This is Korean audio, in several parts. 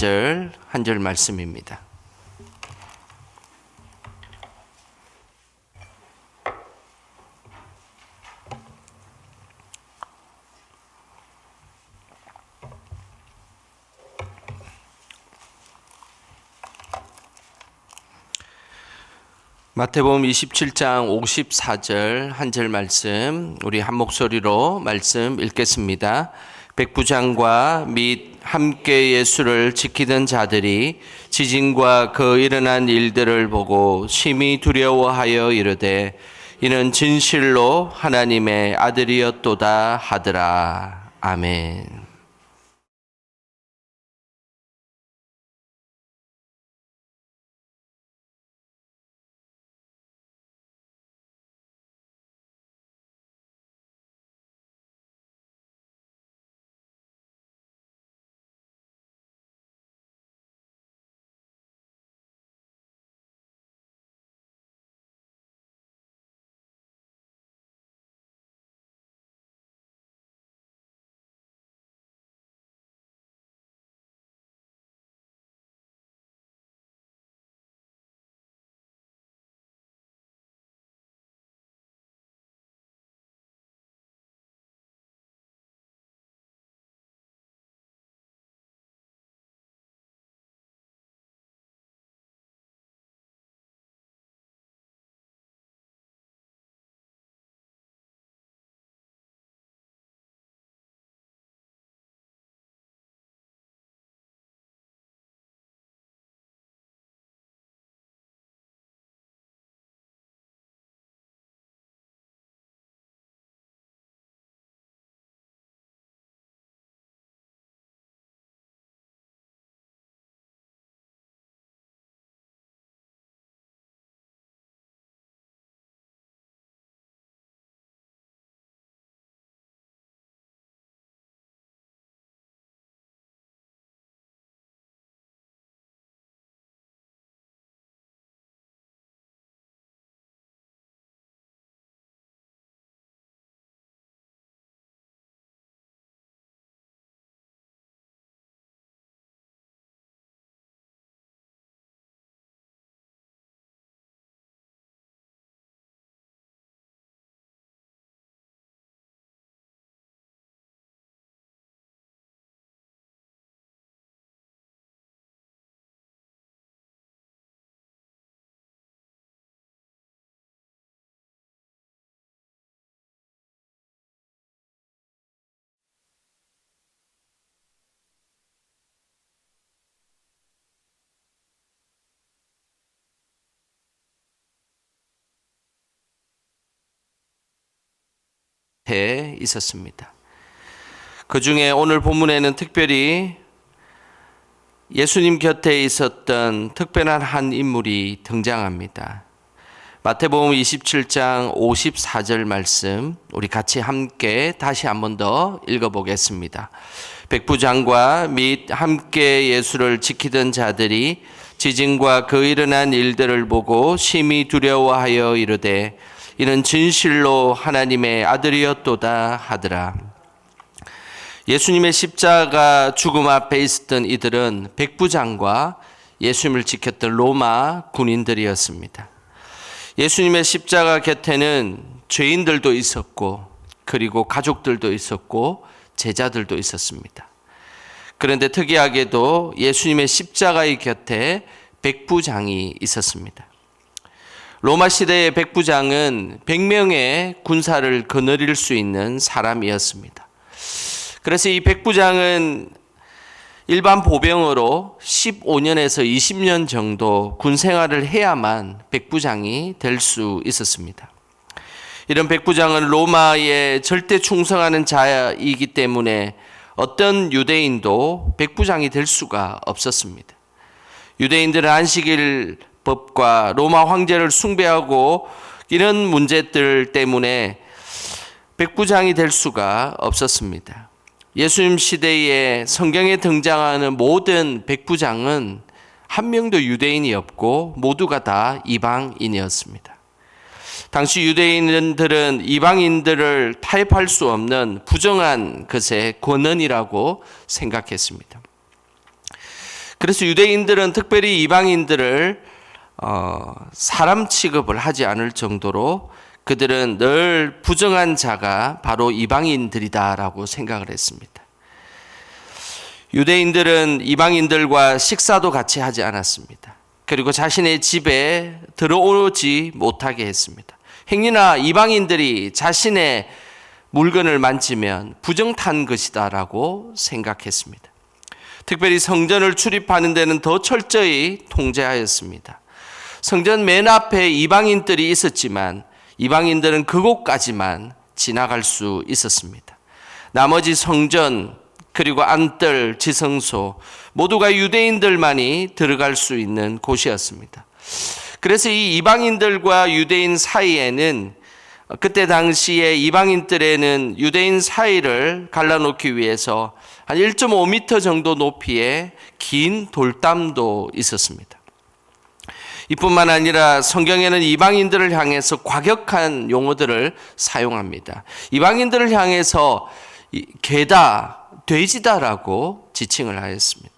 한 절 말씀입니다. 마태복음 27장 54절 한 절 말씀, 우리 한 목소리로 말씀 읽겠습니다. 백부장과 및 함께 예수를 지키던 자들이 지진과 그 일어난 일들을 보고 심히 두려워하여 이르되 이는 진실로 하나님의 아들이었도다 하더라. 아멘. 있었습니다. 그 중에 오늘 본문에는 특별히 예수님 곁에 있었던 특별한 한 인물이 등장합니다. 마태복음 27장 54절 말씀, 우리 같이 함께 다시 한 번 더 읽어보겠습니다. 백부장과 및 함께 예수를 지키던 자들이 지진과 그 일어난 일들을 보고 심히 두려워하여 이르되 이는 진실로 하나님의 아들이었도다 하더라. 예수님의 십자가 죽음 앞에 있었던 이들은 백부장과 예수님을 지켰던 로마 군인들이었습니다. 예수님의 십자가 곁에는 죄인들도 있었고, 그리고 가족들도 있었고, 제자들도 있었습니다. 그런데 특이하게도 예수님의 십자가의 곁에 백부장이 있었습니다. 로마 시대의 백부장은 100명의 군사를 거느릴 수 있는 사람이었습니다. 그래서 이 백부장은 일반 보병으로 15년에서 20년 정도 군 생활을 해야만 백부장이 될 수 있었습니다. 이런 백부장은 로마에 절대 충성하는 자이기 때문에 어떤 유대인도 백부장이 될 수가 없었습니다. 유대인들은 안식일 법과 로마 황제를 숭배하고 이런 문제들 때문에 백부장이 될 수가 없었습니다. 예수님 시대에 성경에 등장하는 모든 백부장은 한 명도 유대인이 없고 모두가 다 이방인이었습니다. 당시 유대인들은 이방인들을 타협할 수 없는 부정한 것의 권한이라고 생각했습니다. 그래서 유대인들은 특별히 이방인들을 사람 취급을 하지 않을 정도로 그들은 늘 부정한 자가 바로 이방인들이다라고 생각을 했습니다. 유대인들은 이방인들과 식사도 같이 하지 않았습니다. 그리고 자신의 집에 들어오지 못하게 했습니다. 행여나 이방인들이 자신의 물건을 만지면 부정탄 것이다라고 생각했습니다. 특별히 성전을 출입하는 데는 더 철저히 통제하였습니다. 성전 맨 앞에 이방인들이 있었지만 이방인들은 그곳까지만 지나갈 수 있었습니다. 나머지 성전 그리고 안뜰, 지성소 모두가 유대인들만이 들어갈 수 있는 곳이었습니다. 그래서 이 이방인들과 유대인 사이에는 그때 당시에 이방인들에는 유대인 사이를 갈라놓기 위해서 한 1.5m 정도 높이의 긴 돌담도 있었습니다. 이뿐만 아니라 성경에는 이방인들을 향해서 과격한 용어들을 사용합니다. 이방인들을 향해서 개다, 돼지다라고 지칭을 하였습니다.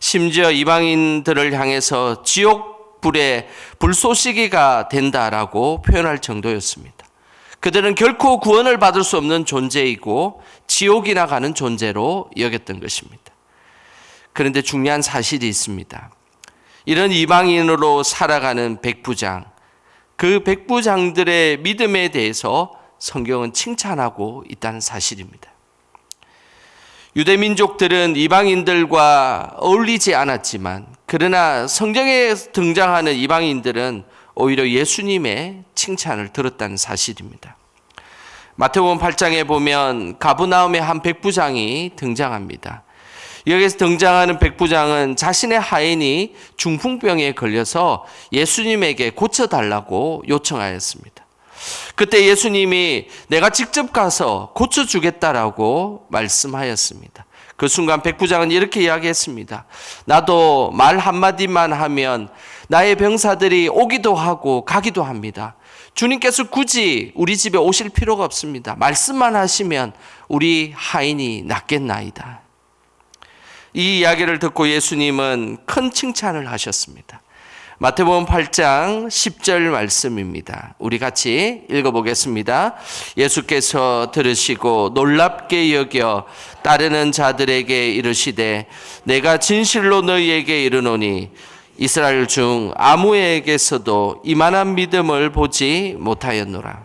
심지어 이방인들을 향해서 지옥불의 불쏘시개가 된다라고 표현할 정도였습니다. 그들은 결코 구원을 받을 수 없는 존재이고 지옥이나 가는 존재로 여겼던 것입니다. 그런데 중요한 사실이 있습니다. 이런 이방인으로 살아가는 백부장, 그 백부장들의 믿음에 대해서 성경은 칭찬하고 있다는 사실입니다. 유대 민족들은 이방인들과 어울리지 않았지만 그러나 성경에 등장하는 이방인들은 오히려 예수님의 칭찬을 들었다는 사실입니다. 마태복음 8장에 보면 가브나움의 한 백부장이 등장합니다. 여기서 등장하는 백부장은 자신의 하인이 중풍병에 걸려서 예수님에게 고쳐달라고 요청하였습니다. 그때 예수님이 내가 직접 가서 고쳐주겠다라고 말씀하였습니다. 그 순간 백부장은 이렇게 이야기했습니다. 나도 말 한마디만 하면 나의 병사들이 오기도 하고 가기도 합니다. 주님께서 굳이 우리 집에 오실 필요가 없습니다. 말씀만 하시면 우리 하인이 낫겠나이다. 이 이야기를 듣고 예수님은 큰 칭찬을 하셨습니다. 마태복음 8장 10절 말씀입니다. 우리 같이 읽어보겠습니다. 예수께서 들으시고 놀랍게 여겨 따르는 자들에게 이르시되 내가 진실로 너희에게 이르노니 이스라엘 중 아무에게서도 이만한 믿음을 보지 못하였노라.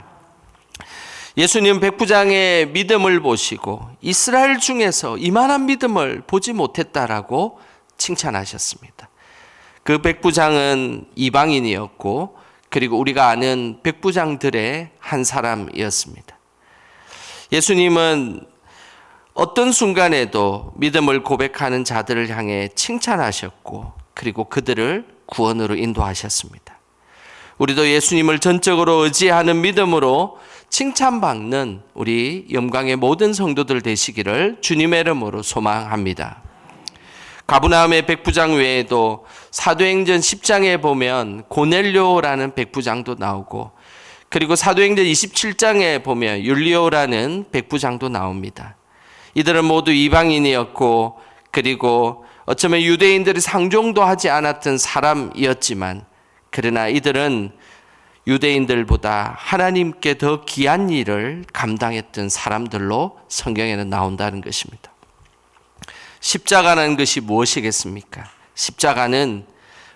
예수님 백부장의 믿음을 보시고 이스라엘 중에서 이만한 믿음을 보지 못했다라고 칭찬하셨습니다. 그 백부장은 이방인이었고 그리고 우리가 아는 백부장들의 한 사람이었습니다. 예수님은 어떤 순간에도 믿음을 고백하는 자들을 향해 칭찬하셨고 그리고 그들을 구원으로 인도하셨습니다. 우리도 예수님을 전적으로 의지하는 믿음으로 칭찬받는 우리 영광의 모든 성도들 되시기를 주님의 이름으로 소망합니다. 가브나움의 백부장 외에도 사도행전 10장에 보면 고넬료라는 백부장도 나오고 그리고 사도행전 27장에 보면 율리오라는 백부장도 나옵니다. 이들은 모두 이방인이었고 그리고 어쩌면 유대인들이 상종도 하지 않았던 사람이었지만 그러나 이들은 유대인들보다 하나님께 더 귀한 일을 감당했던 사람들로 성경에는 나온다는 것입니다. 십자가라는 것이 무엇이겠습니까? 십자가는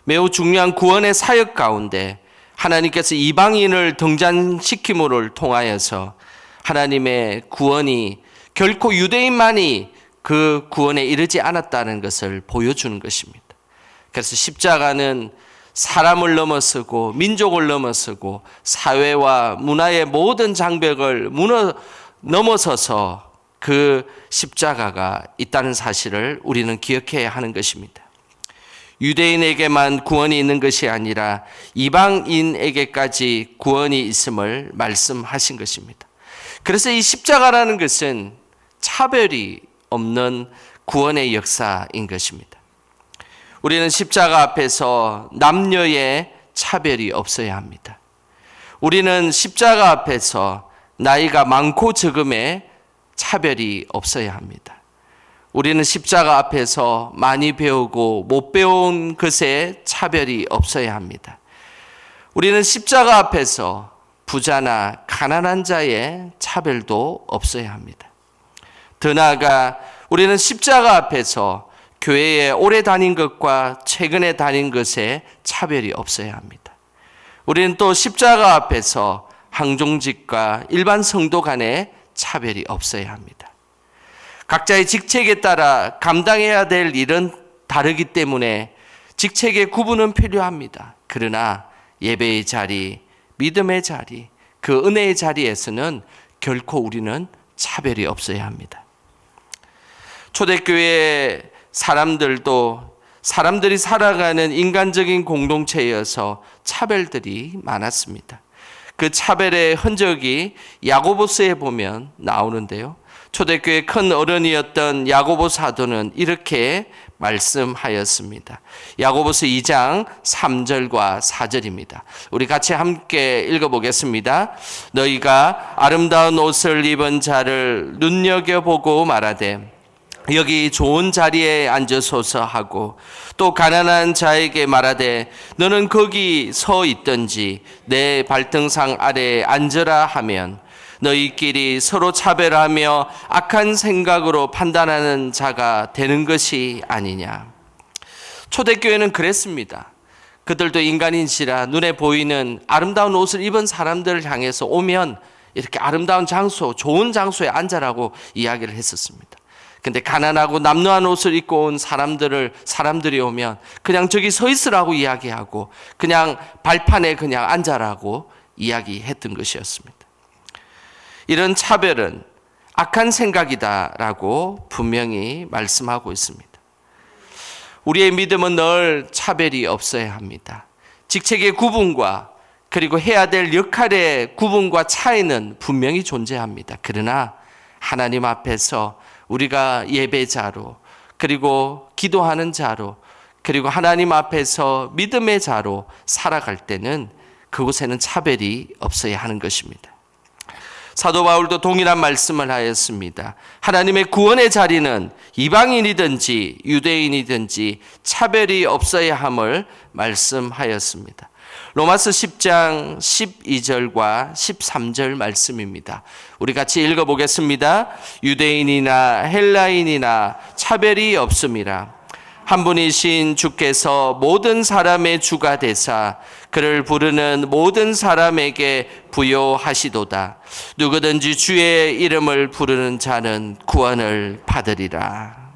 매우 중요한 구원의 사역 가운데 하나님께서 이방인을 등장시킴으로 통하여서 하나님의 구원이 결코 유대인만이 그 구원에 이르지 않았다는 것을 보여주는 것입니다. 그래서 십자가는 사람을 넘어서고 민족을 넘어서고 사회와 문화의 모든 장벽을 넘어서서 그 십자가가 있다는 사실을 우리는 기억해야 하는 것입니다. 유대인에게만 구원이 있는 것이 아니라 이방인에게까지 구원이 있음을 말씀하신 것입니다. 그래서 이 십자가라는 것은 차별이 없는 구원의 역사인 것입니다. 우리는 십자가 앞에서 남녀의 차별이 없어야 합니다. 우리는 십자가 앞에서 나이가 많고 적음의 차별이 없어야 합니다. 우리는 십자가 앞에서 많이 배우고 못 배운 것에 차별이 없어야 합니다. 우리는 십자가 앞에서 부자나 가난한 자의 차별도 없어야 합니다. 더 나아가 우리는 십자가 앞에서 교회에 오래 다닌 것과 최근에 다닌 것에 차별이 없어야 합니다. 우리는 또 십자가 앞에서 항종직과 일반 성도 간에 차별이 없어야 합니다. 각자의 직책에 따라 감당해야 될 일은 다르기 때문에 직책의 구분은 필요합니다. 그러나 예배의 자리, 믿음의 자리, 그 은혜의 자리에서는 결코 우리는 차별이 없어야 합니다. 초대교회 사람들도 사람들이 살아가는 인간적인 공동체여서 차별들이 많았습니다. 그 차별의 흔적이 야고보서에 보면 나오는데요. 초대교회 큰 어른이었던 야고보 사도는 이렇게 말씀하였습니다. 야고보서 2장 3절과 4절입니다. 우리 같이 함께 읽어보겠습니다. 너희가 아름다운 옷을 입은 자를 눈여겨보고 말하되 여기 좋은 자리에 앉으소서 하고 또 가난한 자에게 말하되 너는 거기 서 있든지 내 발등상 아래에 앉으라 하면 너희끼리 서로 차별하며 악한 생각으로 판단하는 자가 되는 것이 아니냐. 초대교회는 그랬습니다. 그들도 인간인지라 눈에 보이는 아름다운 옷을 입은 사람들을 향해서 오면 이렇게 아름다운 장소, 좋은 장소에 앉아라고 이야기를 했었습니다. 근데 가난하고 남루한 옷을 입고 온 사람들이 오면 그냥 저기 서 있으라고 이야기하고 그냥 발판에 그냥 앉아라고 이야기했던 것이었습니다. 이런 차별은 악한 생각이다라고 분명히 말씀하고 있습니다. 우리의 믿음은 늘 차별이 없어야 합니다. 직책의 구분과 그리고 해야 될 역할의 구분과 차이는 분명히 존재합니다. 그러나 하나님 앞에서 우리가 예배자로 그리고 기도하는 자로 그리고 하나님 앞에서 믿음의 자로 살아갈 때는 그곳에는 차별이 없어야 하는 것입니다. 사도 바울도 동일한 말씀을 하였습니다. 하나님의 구원의 자리는 이방인이든지 유대인이든지 차별이 없어야 함을 말씀하였습니다. 로마서 10장 12절과 13절 말씀입니다. 우리 같이 읽어보겠습니다. 유대인이나 헬라인이나 차별이 없음이라. 한 분이신 주께서 모든 사람의 주가 되사 그를 부르는 모든 사람에게 부요하시도다. 누구든지 주의 이름을 부르는 자는 구원을 받으리라.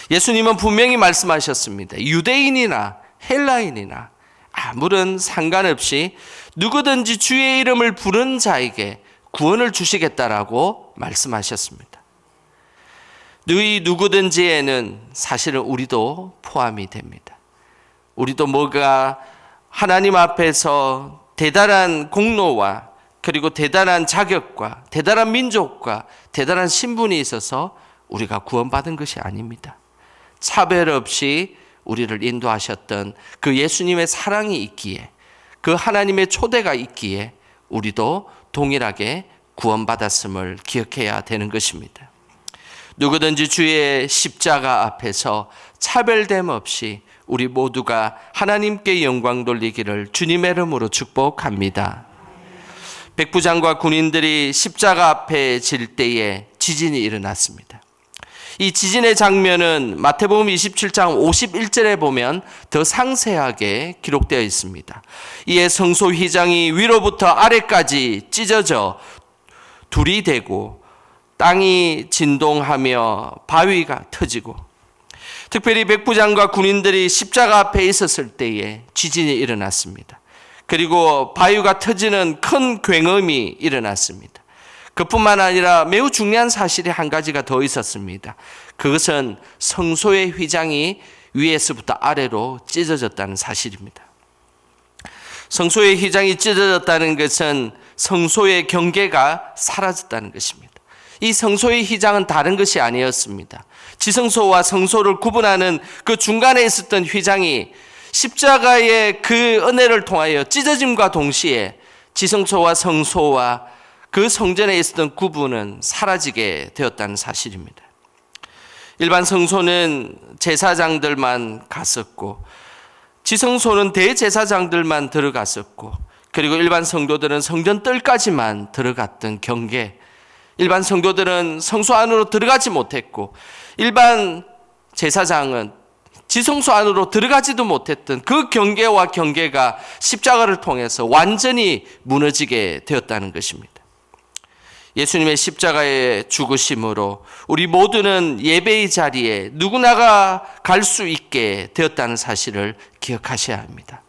예수님은 분명히 말씀하셨습니다. 유대인이나 헬라인이나 아무런 상관없이 누구든지 주의 이름을 부른 자에게 구원을 주시겠다라고 말씀하셨습니다. 너희 누구든지에는 사실은 우리도 포함이 됩니다. 우리도 뭐가 하나님 앞에서 대단한 공로와 그리고 대단한 자격과 대단한 민족과 대단한 신분이 있어서 우리가 구원받은 것이 아닙니다. 차별 없이 우리를 인도하셨던 그 예수님의 사랑이 있기에 그 하나님의 초대가 있기에 우리도 동일하게 구원받았음을 기억해야 되는 것입니다. 누구든지 주의 십자가 앞에서 차별됨 없이 우리 모두가 하나님께 영광 돌리기를 주님의 이름으로 축복합니다. 백부장과 군인들이 십자가 앞에 질 때에 지진이 일어났습니다. 이 지진의 장면은 마태복음 27장 51절에 보면 더 상세하게 기록되어 있습니다. 이에 성소 휘장이 위로부터 아래까지 찢어져 둘이 되고 땅이 진동하며 바위가 터지고 특별히 백부장과 군인들이 십자가 앞에 있었을 때에 지진이 일어났습니다. 그리고 바위가 터지는 큰 굉음이 일어났습니다. 그뿐만 아니라 매우 중요한 사실이 한 가지가 더 있었습니다. 그것은 성소의 휘장이 위에서부터 아래로 찢어졌다는 사실입니다. 성소의 휘장이 찢어졌다는 것은 성소의 경계가 사라졌다는 것입니다. 이 성소의 휘장은 다른 것이 아니었습니다. 지성소와 성소를 구분하는 그 중간에 있었던 휘장이 십자가의 그 은혜를 통하여 찢어짐과 동시에 지성소와 성소와 그 성전에 있었던 구분은 사라지게 되었다는 사실입니다. 일반 성소는 제사장들만 갔었고 지성소는 대제사장들만 들어갔었고 그리고 일반 성도들은 성전 뜰까지만 들어갔던 경계, 일반 성도들은 성소 안으로 들어가지 못했고 일반 제사장은 지성소 안으로 들어가지도 못했던 그 경계와 경계가 십자가를 통해서 완전히 무너지게 되었다는 것입니다. 예수님의 십자가의 죽으심으로 우리 모두는 예배의 자리에 누구나가 갈 수 있게 되었다는 사실을 기억하셔야 합니다.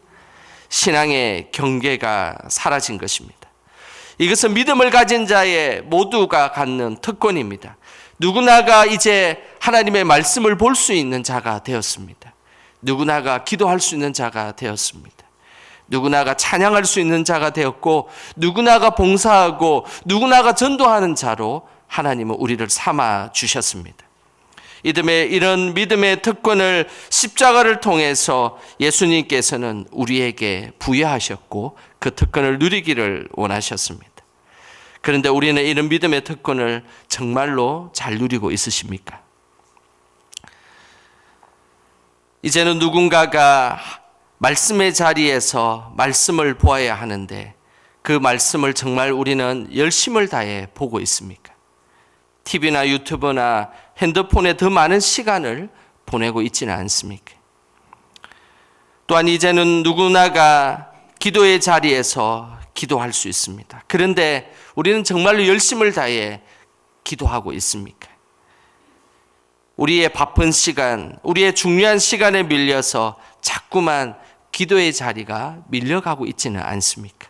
신앙의 경계가 사라진 것입니다. 이것은 믿음을 가진 자의 모두가 갖는 특권입니다. 누구나가 이제 하나님의 말씀을 볼 수 있는 자가 되었습니다. 누구나가 기도할 수 있는 자가 되었습니다. 누구나가 찬양할 수 있는 자가 되었고 누구나가 봉사하고 누구나가 전도하는 자로 하나님은 우리를 삼아 주셨습니다. 이런 믿음의 특권을 십자가를 통해서 예수님께서는 우리에게 부여하셨고 그 특권을 누리기를 원하셨습니다. 그런데 우리는 이런 믿음의 특권을 정말로 잘 누리고 있으십니까? 이제는 누군가가 말씀의 자리에서 말씀을 보아야 하는데 그 말씀을 정말 우리는 열심을 다해 보고 있습니까? TV나 유튜브나 핸드폰에 더 많은 시간을 보내고 있지는 않습니까? 또한 이제는 누구나가 기도의 자리에서 기도할 수 있습니다. 그런데 우리는 정말로 열심을 다해 기도하고 있습니까? 우리의 바쁜 시간, 우리의 중요한 시간에 밀려서 자꾸만 기도의 자리가 밀려가고 있지는 않습니까?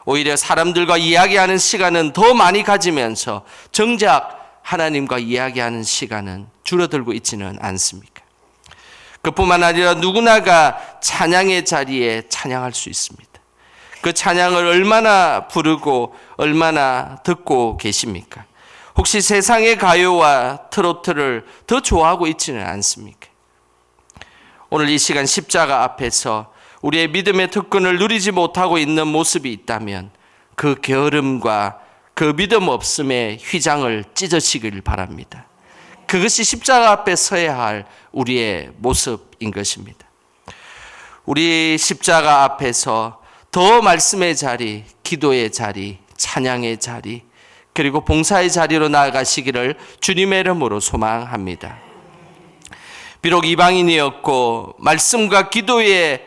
오히려 사람들과 이야기하는 시간은 더 많이 가지면서 정작 하나님과 이야기하는 시간은 줄어들고 있지는 않습니까? 그뿐만 아니라 누구나가 찬양의 자리에 찬양할 수 있습니다. 그 찬양을 얼마나 부르고 얼마나 듣고 계십니까? 혹시 세상의 가요와 트로트를 더 좋아하고 있지는 않습니까? 오늘 이 시간 십자가 앞에서 우리의 믿음의 특권을 누리지 못하고 있는 모습이 있다면 그 게으름과 그 믿음 없음의 휘장을 찢으시길 바랍니다. 그것이 십자가 앞에 서야 할 우리의 모습인 것입니다. 우리 십자가 앞에서 더 말씀의 자리, 기도의 자리, 찬양의 자리, 그리고 봉사의 자리로 나아가시기를 주님의 이름으로 소망합니다. 비록 이방인이었고 말씀과 기도의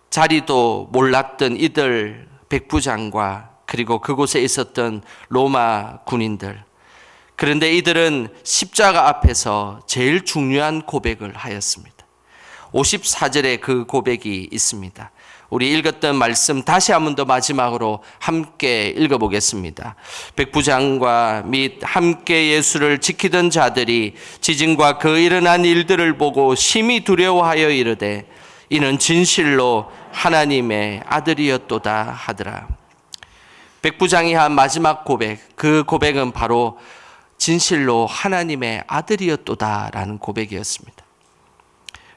자리도 몰랐던 이들 백부장과 그리고 그곳에 있었던 로마 군인들, 그런데 이들은 십자가 앞에서 제일 중요한 고백을 하였습니다. 54절에 그 고백이 있습니다. 우리 읽었던 말씀 다시 한 번 더 마지막으로 함께 읽어보겠습니다. 백부장과 및 함께 예수를 지키던 자들이 지진과 그 일어난 일들을 보고 심히 두려워하여 이르되 이는 진실로 하나님의 아들이었도다 하더라. 백부장이 한 마지막 고백, 그 고백은 바로 진실로 하나님의 아들이었도다라는 고백이었습니다.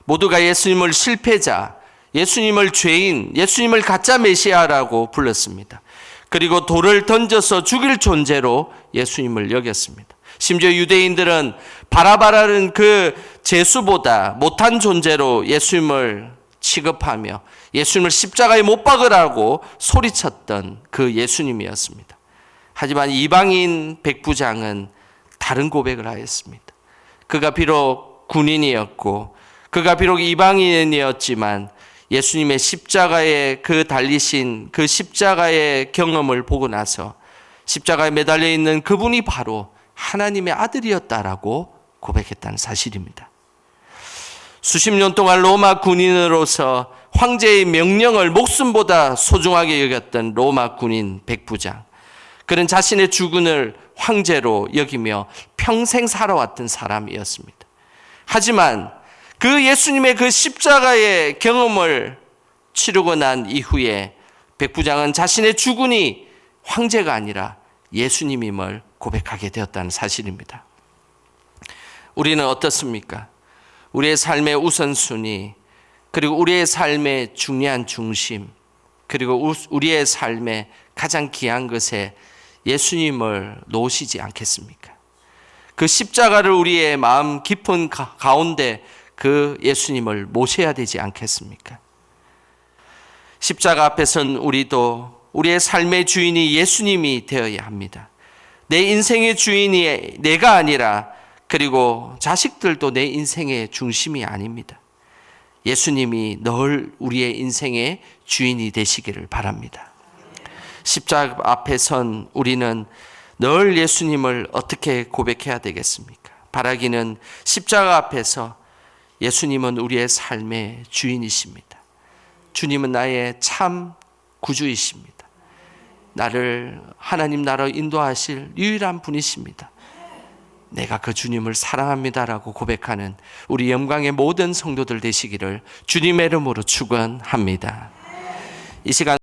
모두가 예수님을 실패자, 예수님을 죄인, 예수님을 가짜 메시아라고 불렀습니다. 그리고 돌을 던져서 죽일 존재로 예수님을 여겼습니다. 심지어 유대인들은 바라바라는 그 죄수보다 못한 존재로 예수님을 취급하며 예수님을 십자가에 못 박으라고 소리쳤던 그 예수님이었습니다. 하지만 이방인 백부장은 다른 고백을 하였습니다. 그가 비록 군인이었고 그가 비록 이방인이었지만 예수님의 십자가에 그 달리신 그 십자가의 경험을 보고 나서 십자가에 매달려 있는 그분이 바로 하나님의 아들이었다라고 고백했다는 사실입니다. 수십 년 동안 로마 군인으로서 황제의 명령을 목숨보다 소중하게 여겼던 로마 군인 백부장, 그는 자신의 주군을 황제로 여기며 평생 살아왔던 사람이었습니다. 하지만 그 예수님의 그 십자가의 경험을 치르고 난 이후에 백부장은 자신의 주군이 황제가 아니라 예수님임을 고백하게 되었다는 사실입니다. 우리는 어떻습니까? 우리의 삶의 우선순위, 그리고 우리의 삶의 중요한 중심, 그리고 우리의 삶의 가장 귀한 것에 예수님을 놓으시지 않겠습니까? 그 십자가를 우리의 마음 깊은 가운데 그 예수님을 모셔야 되지 않겠습니까? 십자가 앞에선 우리도 우리의 삶의 주인이 예수님이 되어야 합니다. 내 인생의 주인이 내가 아니라, 그리고 자식들도 내 인생의 중심이 아닙니다. 예수님이 늘 우리의 인생의 주인이 되시기를 바랍니다. 십자가 앞에 선 우리는 늘 예수님을 어떻게 고백해야 되겠습니까? 바라기는 십자가 앞에서 예수님은 우리의 삶의 주인이십니다. 주님은 나의 참 구주이십니다. 나를 하나님 나라로 인도하실 유일한 분이십니다. 내가 그 주님을 사랑합니다라고 고백하는 우리 영광의 모든 성도들 되시기를 주님의 이름으로 축원합니다. 이 시간